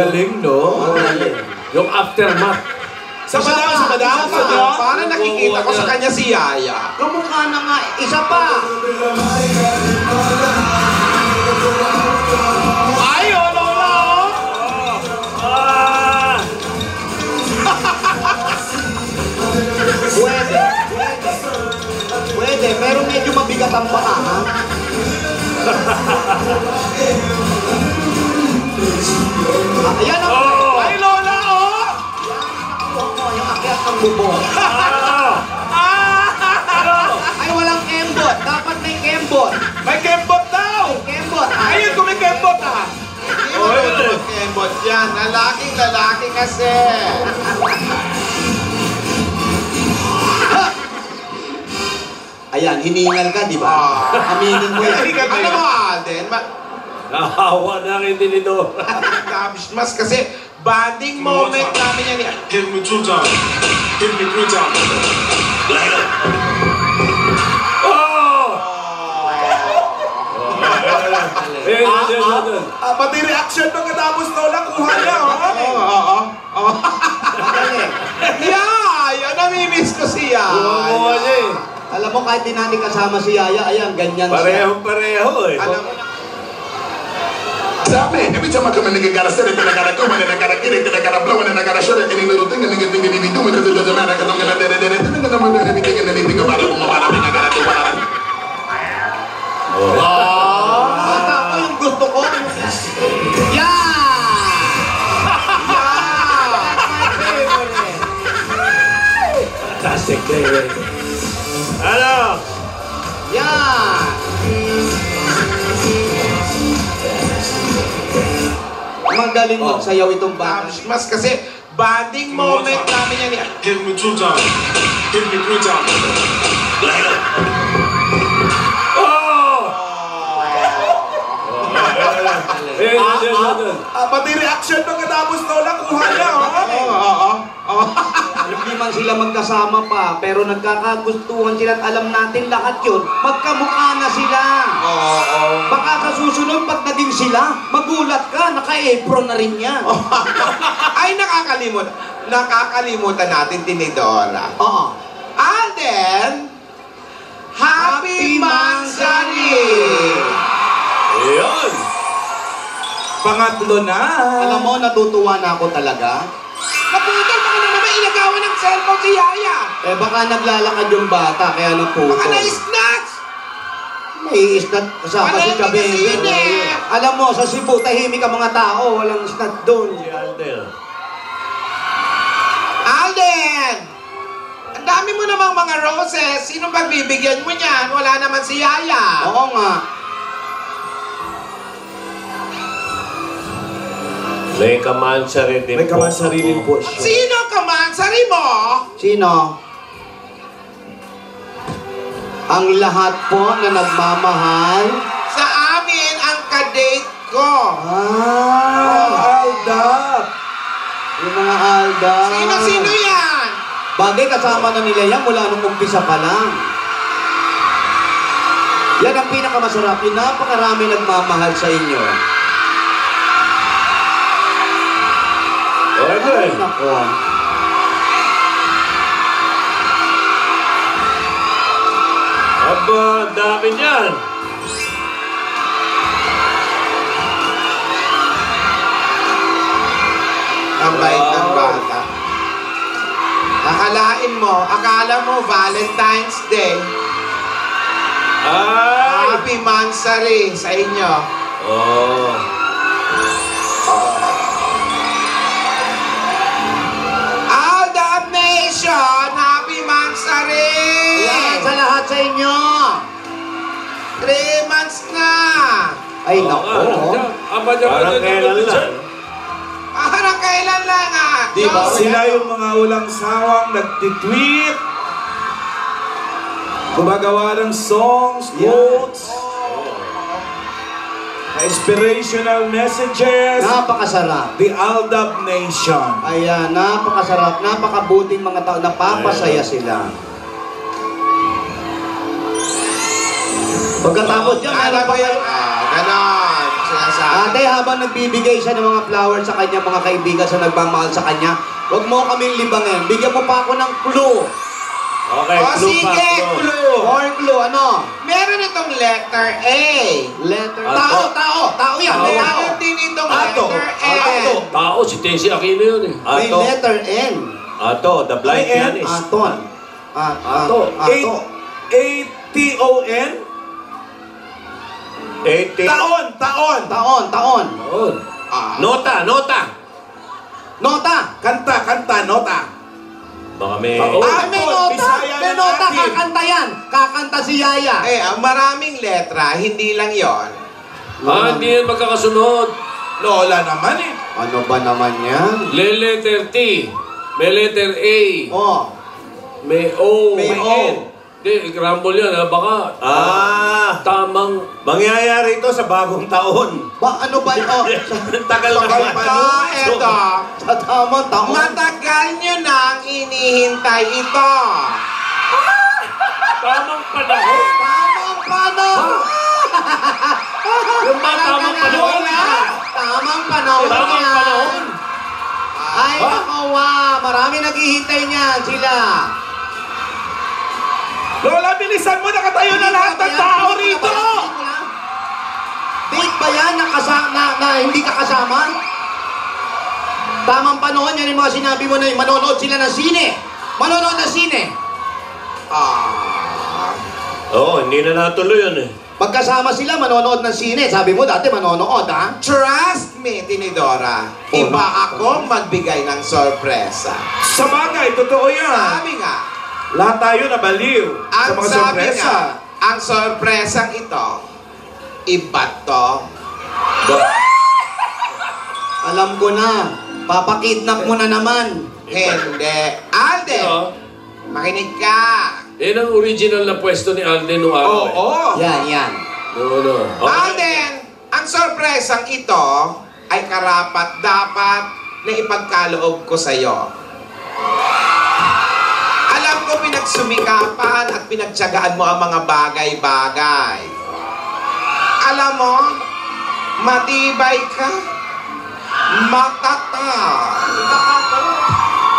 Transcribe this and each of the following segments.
galing, no? Yung aftermath. Sa madam. Parang nakikita ko sa kanya si Yaya. Kamukha na nga, isa pa. Ay, Lola! Pwede, pero medyo mabigat ang paa, ha? Ayan ang Ay, Lola, oh! yung akyat ng bubong. Ay, walang kembot. Dapat may kembot. May kembot daw! Kembot. Ayun, kung may kembot, ah! Hindi mo naman kembot yan. Lalaking-lalaki kasi. Ayan, hiningal ka, di ba? Aminin mo yan. Ano mo, Alden? Nahawa na rin din ito. Mas kasi bonding moment namin yan. Hit me two times. Hit me three times. Pati reaction pagkatapos Lola, kuha niya, Oo. Yaya! Namimiss ko si Yaya. Kuha niya eh. Alam mo, kahit di natin kasama si Yaya, ayan, ganyan siya. Pareho eh. Alam mo na. Stop me. Every time I come in, nigga gotta set it, then I gotta go, and then I gotta get it, then I gotta blow, and then I gotta shut it. Any little thing a nigga think that he be doing, cause it doesn't matter, cause I'm gonna do it, then I'm gonna do everything and anything about it. I gotta do what I do. Bata ko yung gusto ko. Yeah! Fantastic day. Ano? Yeah! Magaling magsayaw itong bata. Mas kasi bonding moment namin yan. Hit me two times. Hit me three times. Pati reaction pagkatapos Lola, kuha niya, Oo. Hindi man sila magkasama pa, pero nagkakagustuhan sila at alam natin lahat yun. Magkamukha na sila. Oo. Baka sa susunod, pag naging sila, magulat ka, naka-apron na rin yan. Ay, nakakalimutan natin, Tinidora. Oo. Alden, Happy Mansari! Ayun. Pangatlo na. Alam mo, natutuwa na ako talaga. Naputol, baka na naman inagawan ng cellphone si Yaya. Eh baka naglalakad yung bata, kaya naputol. Baka na-snatch. May isnat kasama si Palengke Chabebe. kasi yun eh. Alam mo, sa Cebu, tahimik ang mga tao, walang isnat doon. Si Aldel. Alden! Ang dami mo namang mga roses. Sino pagbibigyan mo niyan? Wala naman si Yaya. Oo nga. May kamansari din May kamansari din po siya. Sino kamansari mo? Sino? Ang lahat po na nagmamahal. Sa amin ang kadate ko. Aldap. Yung mga Alda. Sino yan? Bagay kasama na nila yan mula nung umpisa pa lang. Yan ang pinakamasarap. Yung napakarami nagmamahal sa inyo. Okay. Nako. Aba, dami niyan. Ang bait ng bata. Akala mo Valentine's Day. Ay! Happy Mansari sa inyo. Oh. Aldab Nation, Happy Mansari! Yan sa lahat sa inyo. 3 months na. Ay, nako. Parang kailan lang. Parang kailan lang ah. Di ba? Sila yung mga walang sawang nagtitweet, gumagawa ng songs, quotes, inspirational messages. Napakasarap. The Aldab Nation. Ayan, napakasarap. Napakabuting mga tao. Napapasaya sila. Pagkatapos dyan, Alam meron mo pa yung, kayo. ganon. sa Ate, habang nagbibigay siya ng mga flowers sa kanya, mga kaibigan sa nagmamahal sa kanya, huwag mo kaming libangin. Bigyan mo pa ako ng clue. Okay, O clue pa, sige, clue. clue. Or clue, ano? Meron itong letter A. Letter. Ato. Tao yan. Tao. May tao. Meron din itong Ato. letter N. Ato. Tao, si Tessie Aquino yun eh. May Ato. letter N. Ato, the blind May N. pianist. Aton. Ato. Ato. A-T-O-N? 80. Taon! Taon! Taon. Taon. Ah. Nota, nota. Nota. Kanta, nota. Baka may... Taon. May Aton, nota. Bisaya May ng nota. atin. Kakanta yan. Kakanta si Yaya. Ang maraming letra, hindi lang yon. hindi yan magkakasunod. Lola naman eh. Ano ba naman yan? Letter T. May letter A. Oh. May O. May O. N. Hindi, grumble yan ha. Baka tamang... Mangyayari ito sa bagong taon. Ano ba ito? Tagal na Ito, ito. Sa tamang taon. Matagal nyo nang inihintay ito. Tamang panahon. Tamang panahon. Yung ba tamang panahon? Tamang panahon. Tamang yan. panahon. Ay, nako, marami naghihintay niyan sila. Lola, bilisan mo! Nakatayo na lahat ng tao rito! Date ba yan na hindi ka kasama? Tamang panahon yan yung mga sinabi mo na manonood sila ng sine. Manonood ng sine. Oo, hindi na natuloy yun eh. Pagkasama sila, manonood ng sine. Sabi mo dati manonood, ha? Trust me, Tinidora. Iba ako magbigay ng sorpresa. Sa bagay, totoo yan. Sabi nga, Lahat tayo nabaliw sa ang mga sabi sorpresa. nga, ang sorpresang ito, iba to. Alam ko na. Papakidnap mo na naman. Hindi. Alden, Oo. makinig ka. Yan ang original na pwesto ni Alden noong araw eh. Oo. Yan. No. Alden, ang sorpresang ito ay karapat-dapat na ipagkaloob ko sa'yo. Alam ko pinagsumikapan at pinagtiyagaan mo ang mga bagay-bagay. Alam mo, matibay ka, matatag,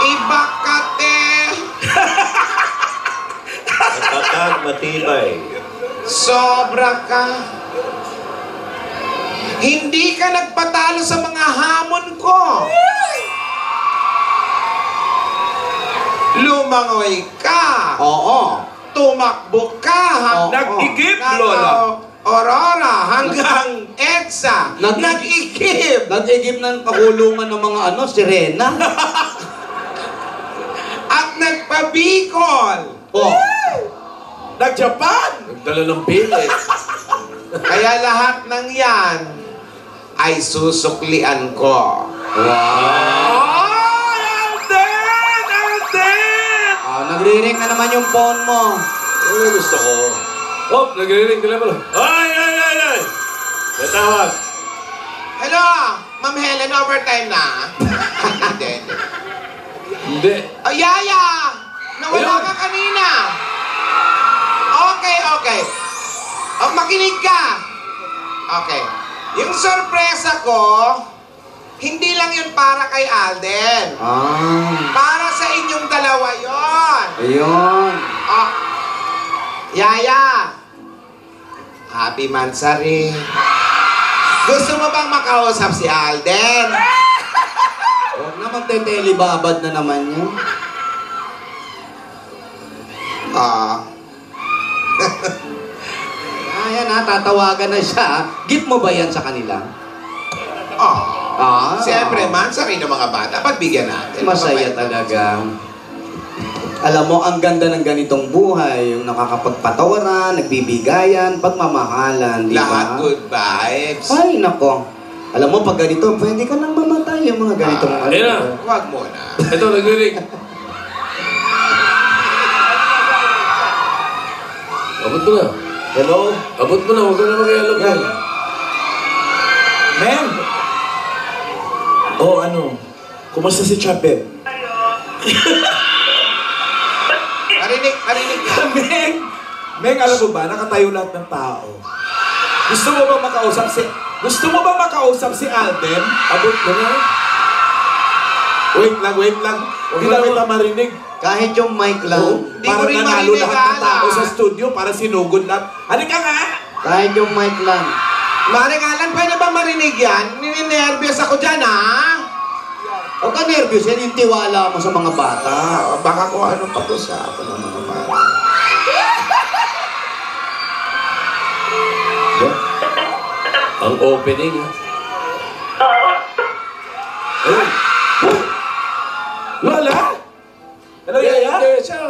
iba ka, te. Matatag, matibay. Sobra ka. Hindi ka nagpatalo sa mga hamon ko. Lumangoy ka. Oo. Tumakbo ka. Oo. Nag-igip, Ng Lola. Aurora hanggang EDSA. Nag-igip. Nag-igip ng kakulungan ng mga sirena. At nagpabikol. Oh. Nag-Japan! Nagdala ng pila eh. Kaya lahat ng yan ay susuklian ko. Ay, Alden! Alden! Nagre-ring na naman yung phone mo. Gusto ko. Oh, nagre-ring ka pala. Ay! May tawag. Hello, Ma'am Helen, overtime na. Hindi. Hindi. Oh, Yaya! Nawala Ayun. ka kanina. Okay. Oh, makinig ka. Okay. Yung sorpresa ko, hindi lang yun para kay Alden. Para sa inyong dalawa yon. Ayun. Oh, Yaya! Happy Mansari. Gusto mo bang makausap si Alden? Huwag na magte-telebabad na naman yun. Ayan tatawagan na siya. Gift mo ba yan sa kanila? Siyempre, Mansari ng mga bata, pagbigyan natin. Masaya talaga. Alam mo, ang ganda ng ganitong buhay, yung nakakapagpatawaran, nagbibigayan, pagmamahalan, di ba? Lahat good vibes. Ay, nako. Alam mo, pag ganito, pwede ka nang mamatay yung mga ganitong Ayun na. Huwag muna. Ito, nagre-ring. Abot mo na. Hello? Abot mo na, huwag ka na makialam yan. Ma'am? Oh, ano? Kumusta si Chapet? Marinig ka. Meng, alam mo ba, nakatayo lahat ng tao. Gusto mo ba makausap si Gusto mo ba makausap si Alden? Abot mo na. Wait lang. Hindi na kita marinig. Kahit yung mic lang. Hindi ko Parang rin nanalo marinig, lahat ng tao Alan. sa studio para sinugod lang. Halika nga! Kahit yung mic lang. Maring Alan, pwede ba marinig yan? Nininervyos ako dyan, ha? Huwag ka nervous yan, yung tiwala mo sa mga bata. Baka kung ano pag-usapan ng mga bata. Ang opening, ha? Ay, Lola? Hello, Yaya? Hindi, siya.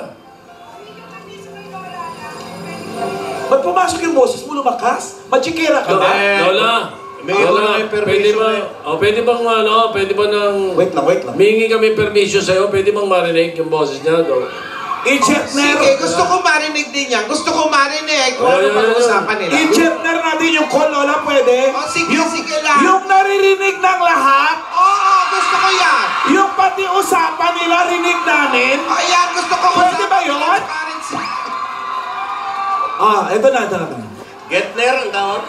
Ba't pumasok yung boses mo lumakas? Machikera ka ba? Lola, Humingi ko na kayo pwede permission ba, eh. pwede bang pwede ba nang Wait lang. humingi kami permission sa'yo, pwede bang marinig yung boses niya? I-Jetner! Sige, gusto ko marinig din yan. Gusto ko marinig kung ano pag-uusapan nila. I-Jetner natin yung call, Lola, pwede? Oh, sige lang. Yung naririnig ng lahat, Oo, gusto ko yan. yung pati usapan nila rinig namin. Ayan, gusto ko Pwede ba yun? Transparency. Ito na. Getner ang tawag?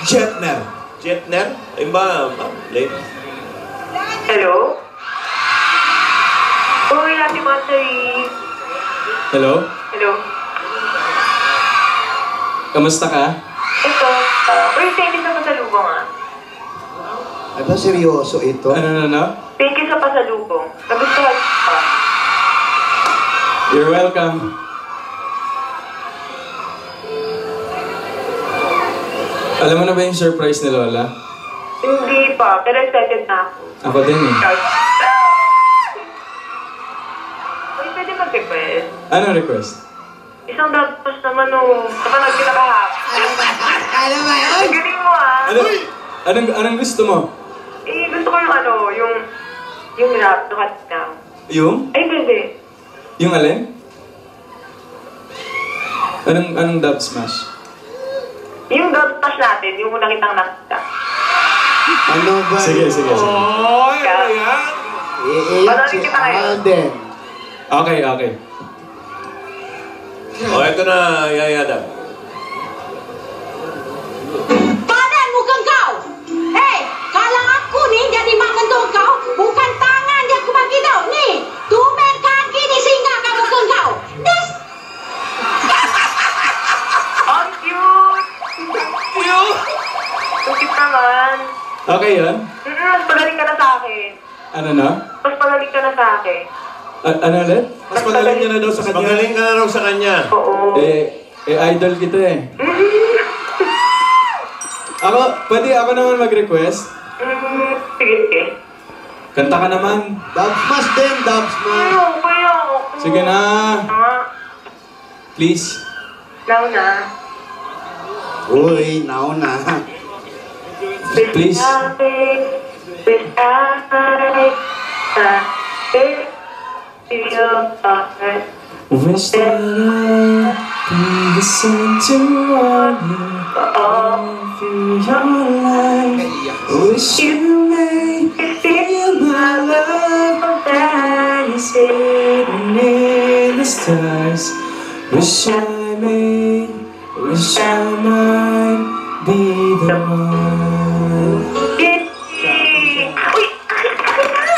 Jetner. Jetner? Ayun ba? Late? Hello? Uy, Ate Matay. Hello? Hello? Kamusta ka? Ito, uy, thank you sa pasalubong ah. Ay ba, seryoso ito? Ano? Thank you sa pasalubong. Nagustuhan ko pa. You're welcome. Alam mo na ba yung surprise ni Lola? Hindi pa, pero excited na ako. Ako din eh. Uy, pwede mag-request. Anong request? Isang dagpos naman oh. Kapag nagkinakahap. Alam mo yun? Ang galing mo ah. Anong gusto mo? Eh, gusto ko yung rap, nukat na. Yung? Ay, pwede. Yung alin? Anong dub smash? Yung dagpos natin, yung unang kitang nakita. Ano ba? Sige. Oy, ano yan? Iiyak Panorin si kita ngayon. Alden. Okay. O, ito na, Yayada. Badan bukan kau. Hei, kalau aku ni jadi mak mentua kau, bukan tangan dia aku bagi tau. Ni, tumben kaki ni singgah kau bukan kau. Das. Ang cute! Cute! Ang cute naman. Okay yun? Mas pagaling ka na sa akin. Ano na? Mas pagaling ka na sa akin. Ano ulit? Mas magaling niya na daw sa kanya. Magaling ka na raw sa kanya. Oo. Idol kita eh. Pwede ako naman mag-request? Sige. Kanta ka naman. Dub smash din, dub smash. Kaya ako. Sige na. Nga. Please. Now na. Uy, nauna. Please. Wish that I could listen to warning through your life. Wish you may feel my love that is hidden in the stars. Wish I might be the one.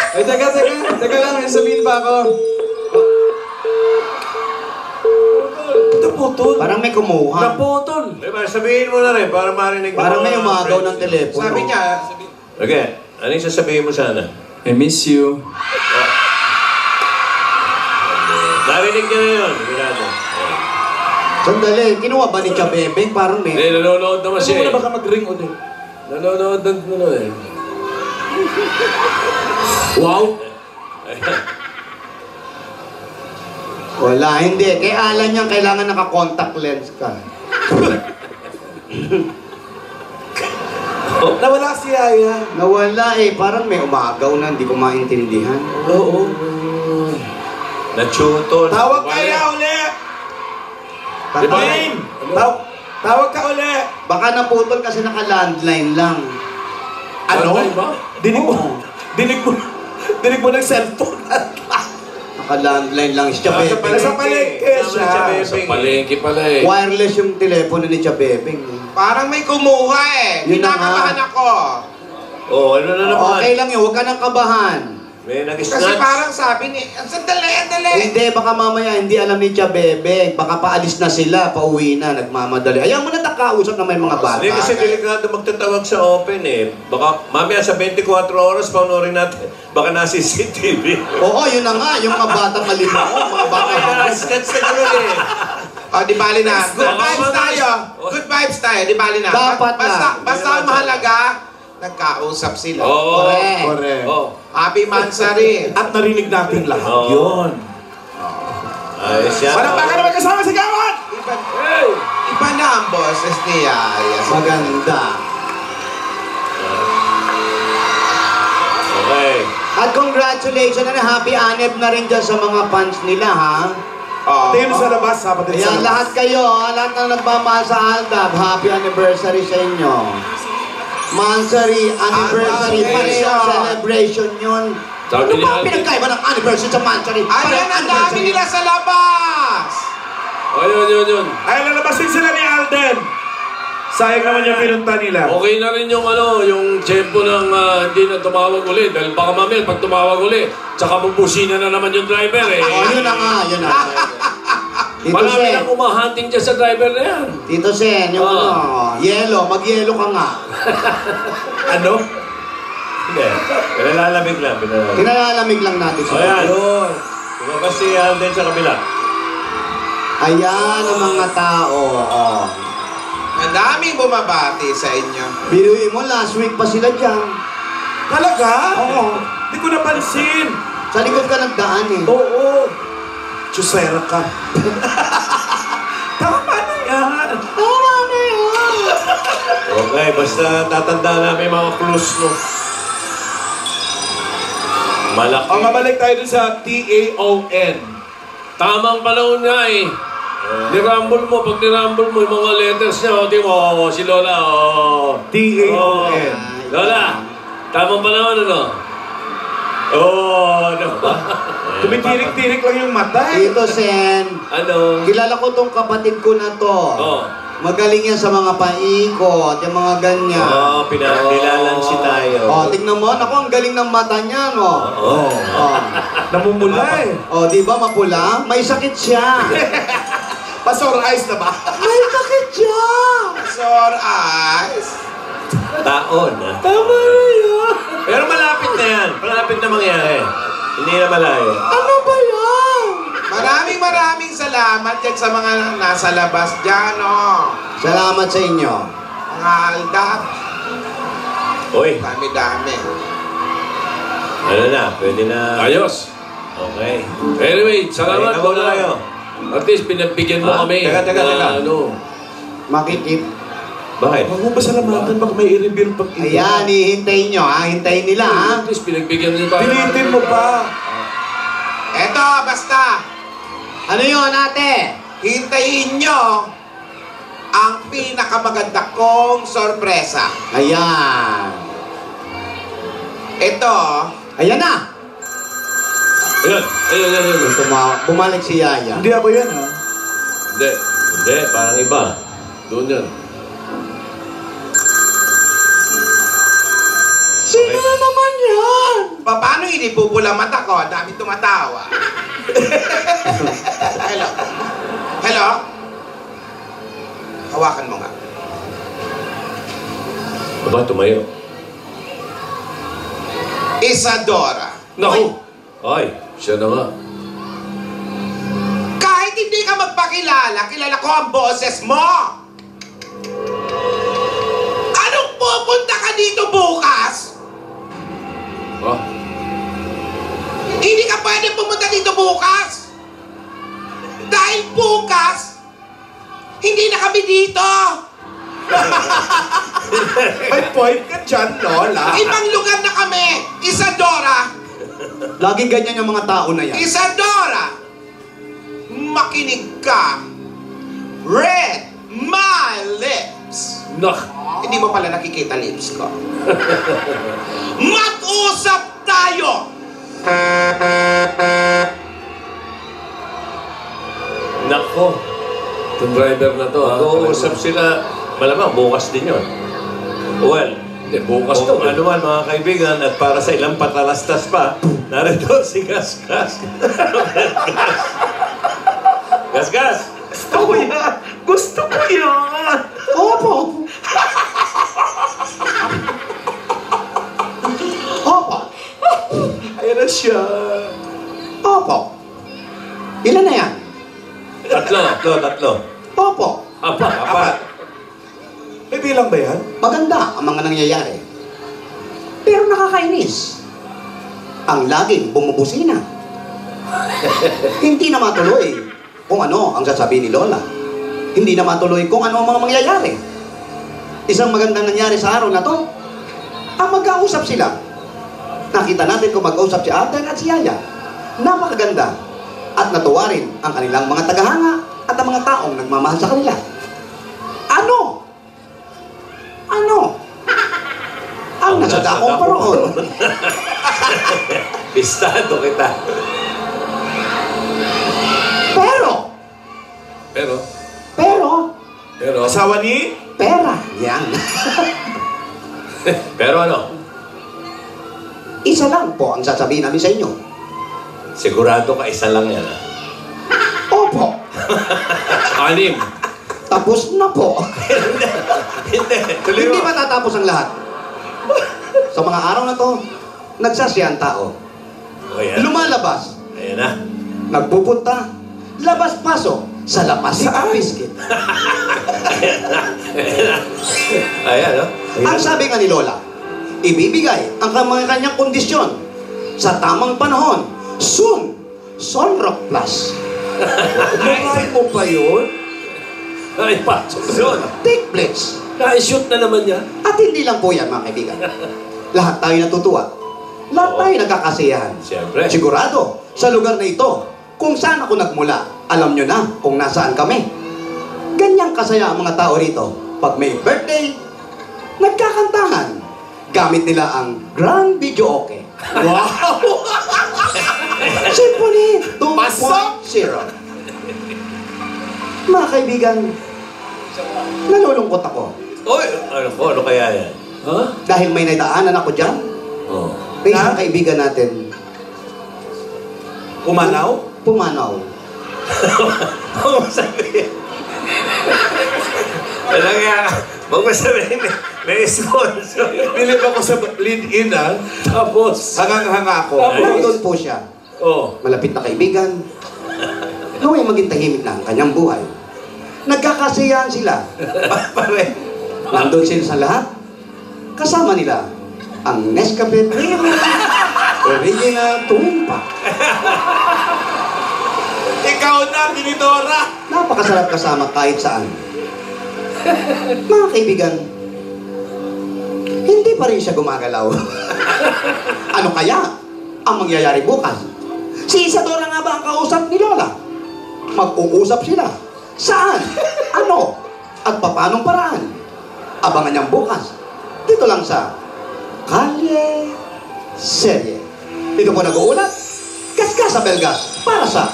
Ay, teka lang, may sabihin pa ako. Naputol. Parang may kumuha. Naputol. Diba, sabihin mo na rin para marinig mo. Parang may umagaw ng telepono. Sabi niya, Okay, ano yung sasabihin mo sana? I miss you. Narinig niya na yun. Sigurado. Sandali, kinuha ba ni Chabebeng? Parang may... Hindi, nanonood naman Ano siya mo na eh. baka mag-ring ulit? Nanonood eh. Wow! Wala, hindi. Kay Alan yan, kailangan naka-contact lens ka. Nawala si Yaya. Nawala eh, parang may umagaw na, hindi ko maintindihan. Oo. Nachutol. Tawag kaya ulit! Wayne! Tawag ka ulit! Baka naputol kasi naka-landline lang. Ano? Landline ba? Dinig mo ng cellphone. Naka-landline lang si Chabebeng. Nasa palengke siya. Sa palengke pala eh. Wireless yung telepono ni Chabebeng. Parang may kumuha eh. Yun na Kinakabahan nga. ako. Oh, ano na naman? Okay lang yun, huwag ka nang kabahan. May Kasi nag-snatch. parang sabi ni, sandali. Hindi, baka mamaya hindi alam ni Tia Bebe. Baka paalis na sila, pauwi na, nagmamadali. Ayaw mo na nakausap na may mga bata. Hindi kasi delikado magtatawag sa open eh. Baka mamaya sa 24 oras paunorin natin. Baka na CCTV. Oo, yun na nga, yung mga bata malinaw, mga bata Kaya sketch na gano'n eh. Oh, di bali na. Good Baka vibes mamaya- tayo. Good vibes tayo, di bali na. Dapat Basta ang mahalaga, nagkausap sila. Oo. Correct. Oh. Happy Mansari. At narinig natin lahat Oo. yun. Ayos yan. Palakpakan na magkasama sa gawan! Iba na ang boses ni Yaya. Maganda. Okay. At congratulations and happy anib na rin dyan sa mga fans nila, ha? Oh. Tayo sa labas, sapat din sa Ayan, labas. lahat kayo, lahat na nagmamahal sa Aldab, happy anniversary sa inyo. Mansari, anniversary, Anniversary. parehong celebration yun. Sabi Ano ni ba ang Alvin. pinagkaiba ng anniversary sa Mansari? Ayan ang dami nila sa labas. Ayun. Ay, lalabasin sila ni Alden. Sayang naman yung pinunta nila. Okay na rin yung yung tempo ng hindi na tumawag uli. Dahil baka mamaya pag tumawag uli, tsaka bubusina na naman yung driver eh. Oh, yun na nga, yun na. Tito Marami Sen, na umahunting dyan sa driver na yan. Tito Sen, yung yelo, mag-yelo ka nga. Ano? Hindi. Pinalalamig lang. Pinalalamig. Kinalalamig lang natin O yan. Yun. Lumabas si Alden sa kabila. Ayan ang mga tao. Oh. Ang daming bumabati sa inyo. Biruin mo, last week pa sila dyan. Talaga? Oo. Hindi ko napansin. Sa likod ka nagdaan eh. Oo. Chusera ka. Tama na yan. Tama na yun. Okay, basta tatandaan namin yung mga clues mo. Malaki. O, mabalik tayo dun sa T-A-O-N. Tamang panahon nga eh. Nirumble mo, pag nirumble mo yung mga letters niya, di mo, si Lola, T-A-O-N. Lola, tamang panahon ano? Oh, ano ba? Tumitirik-tirik lang yung mata eh. Tito Sen, Ano? kilala ko tong kapatid ko na to. Oh. Magaling yan sa mga paikot, yung mga ganyan. Oo, pinakailalansi tayo. Oh, tignan mo, naku, ang galing ng mata niya, no? Oo. Oh. Namumula eh. Oh, di ba mapula? May sakit siya. Pasor eyes na ba? May sakit siya. Sore eyes. Taon, ha? Tama na yun. Pero malapit na yan. Malapit na mangyari. Hindi na malayo. Ano ba yan? Maraming salamat dyan sa mga nasa labas dyan, oh. Salamat sa inyo. Mga aldap. Uy, Dami-dami. ano na? Pwede na. Ayos. Okay. Anyway, salamat Okay, po na kayo. At least pinagbigyan mo Ah, kami. teka. na, ano. Makikip. Bakit? Huwag mo ba salamatan? Baka may i-reveal pag ito. Ayan, hihintayin nyo, ha? Hintayin nila, ha? At least pinagbigyan mo tayo. Pilitin mo pa. Eto, basta. Ano yun, ate? Hintayin nyo ang pinakamaganda kong sorpresa. Ayan. Ito, Ayan na. Ayan. Bumalik si Yaya. Hindi ako yan ha. Hindi. Hindi, parang iba. Doon yan. Sino na naman yan? paano hindi pupula mata ko? Ang dami tumatawa. Hello? Hello? Hawakan mo nga. Aba, tumayo. Isadora. Naku! Ay, Siya na nga. Kahit hindi ka magpakilala, kilala ko ang boses mo! Anong pupunta ka dito bukas? Ah, Hindi ka pwede pumunta dito bukas! Dahil bukas, hindi na kami dito! May point ka dyan, Lola. Ibang lugar na kami! Isadora! Laging ganyan yung mga tao na yan. Isadora! Makinig ka! Read my lips! nak! Hindi mo pala nakikita lips ko. Mag-usap tayo! nako. Itong driver na to, ha? Mag-uusap sila. Malamang, bukas din yun. Well, Hindi, bukas kung to. ano man mga kaibigan at para sa ilang patalastas pa, narito si Gasgas. Gasgas! Gusto ko yan! Gusto ko yan! Opo. Opo. Ayan na siya. Opo. Ilan na yan? Tatlo. Opo. Apat. May bilang ba yan? Maganda ang mga nangyayari. Pero nakakainis. Ang laging bumubusina. Hindi na matuloy kung ano ang sasabihin ni Lola. Hindi na matuloy kung ano ang mga mangyayari. Isang magandang nangyari sa araw na to, ang magkausap sila. Nakita natin kung mag-usap si Alden at si Yaya. Napakaganda. At natuwa rin ang kanilang mga tagahanga at ang mga taong nagmamahal sa kanila. Ano? Ang nasa dakong paroon. Pistado kita. Pero, Asawa ni? pera. Yan. Pero ano? Isa lang po ang sasabihin namin sa inyo. Sigurado ka isa lang yan. Ah. Opo. 6. Tapos na po. Hindi. Tuloy Hindi mo. matatapos ang lahat. Sa mga araw na to, nagsasiya ang tao. O yan. Lumalabas. Ayan na. Nagpupunta. Labas-pasok sa lapas sa biscuit. Ayan, no? Ang sabi nga ni Lola, ibibigay ang mga kanyang kondisyon sa tamang panahon. Soon, Sunrock Plus. Bumahay mo pa yun? Ay, pasok doon. Take Blitz. Na-shoot na naman niya. At hindi lang po yan, mga kaibigan. Lahat tayo natutuwa. Lahat tayo nagkakasiyahan. Siyempre. Sigurado, sa lugar na ito, kung saan ako nagmula, alam nyo na kung nasaan kami. Ganyang kasaya ang mga tao rito. Pag may birthday, nagkakantahan. Gamit nila ang Grand Video Okay. Wow! Symphony 2.0. Pasok! Mga kaibigan, nalulungkot ako. Uy, ano kaya yan? Ha? Dahil may nadaanan ako dyan. Oh. May isang kaibigan natin, Umanaw? pumanaw. Huwag mo sabihin. Alam nga, huwag mo sabihin, may sponsor. Bilib ako sa lead-in, ha? Tapos. Hangang-hanga ako. Nandun po siya. Oh. Malapit na kaibigan. Naway maging tahimik na ang kanyang buhay. Nagkakasiyahan sila. Pare. Nandun sila sa lahat. Kasama nila ang Nescafe Creamery Original Tumpa. Ikaw na, Tinidora! Napakasarap kasama kahit saan. Mga kaibigan, hindi pa rin siya gumagalaw. Ano kaya ang mangyayari bukas? Si Isadora nga ba ang kausap ni Lola? Mag-uusap sila. Saan? Ano? At paanong paraan? Abangan niyang bukas. Dito lang sa Kalye Serye. Dito po nag-uulat. Gasgas sa Belgas para sa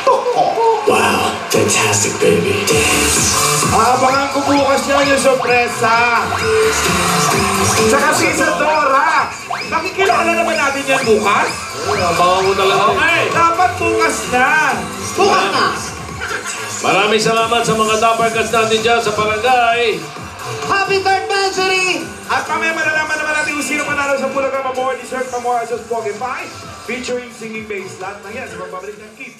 Toko. Wow, fantastic, baby. Aabangan ko bukas yan yung sorpresa. Saka si Isadora. Makikilala naman natin yan bukas. Abangan ko talaga. Okay, dapat bukas na. Bukas na! Maraming salamat sa mga daparkas natin dyan sa barangay. Happy 3rd anniversary! At mamaya malalaman naman natin kung sino manalo sa Bulacan Memorial Dessert Memorial sa Spoken Pie featuring singing bass. Lahat ng yan sa pagbabalik ng Keep.